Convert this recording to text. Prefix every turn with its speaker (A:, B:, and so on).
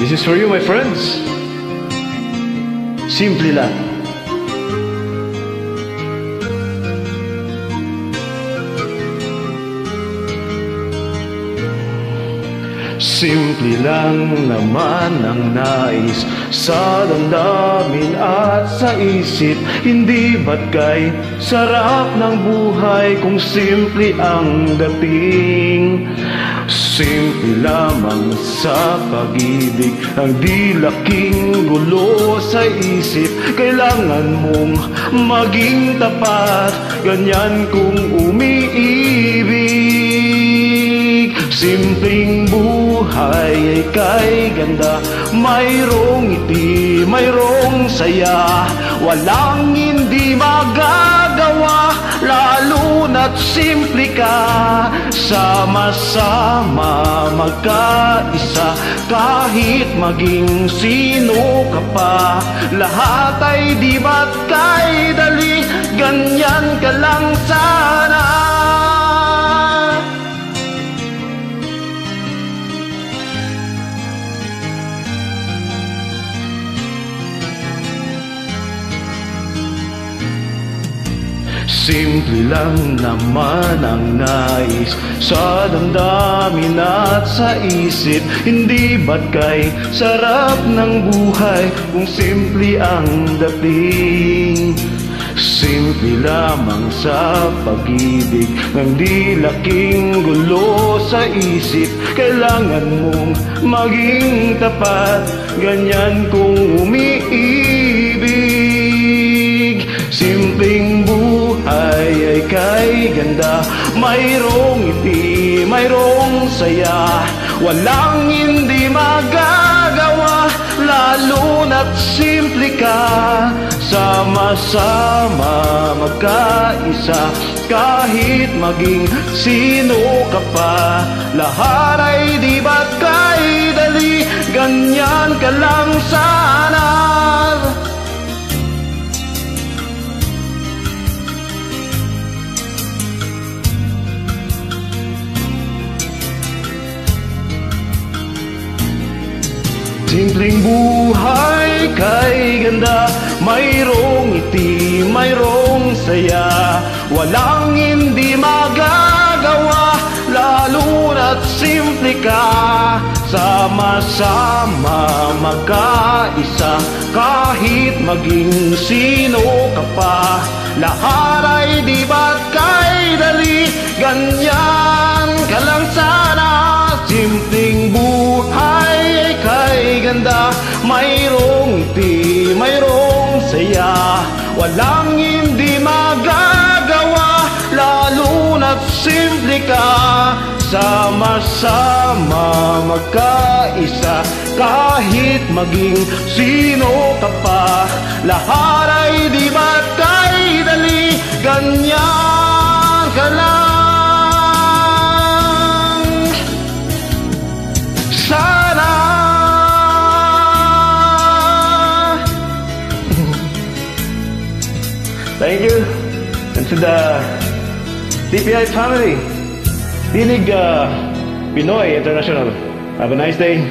A: This is for you, my friends. Simple lang. Simple lang naman ang nais sa damdamin at sa isip. Hindi ba't kay sarap ng buhay kung simple ang dating? Simple lamang sa pag-ibig ang di laking gulo sa isip. Kailangan mong maging tapat, ganyan kung umiibig. Simpleng buhay ay kay ganda, mayroong ngiti, mayroong saya. Walang hindi magagawa, lalo na't simple ka. Sama-sama magkaisa, kahit maging sino ka pa. Lahat ay di ba't kay dali, ganyan ka lang sana. Simple lang naman ang nais sa damdamin at sa isip. Hindi ba't kay sarap ng buhay kung simple ang dating? Simple lamang sa pag-ibig ng di laking gulo sa isip. Kailangan mong maging tapat, ganyan kung umiibig. Simpleng buhay ay kay ganda, mayroong ngiti, mayroong saya. Walang hindi magagawa, lalo na't simple ka. Sama-sama magkaisa, kahit maging sino ka pa. Lahat ay di ba't kay dali, ganyan ka lang sana. Simpleng buhay kay ganda, mayroong ngiti, mayroong saya. Walang hindi magagawa, lalo na't simple ka. Sama-sama magkaisa, kahit maging sino ka pa. Lahat ay di ba't kay dali, ganyan ka lang sana. Simpleng buhay kay ganda, mayroong ngiti, mayroong saya. Walang hindi magagawa, lalo na't simple ka. Sama-sama magkaisa, kahit maging sino ka pa. Lahat ay di ba't kay dali, ganyan ka lang sana. Thank you. And to the DPI family, Dinig Pinoy International. Have a nice day.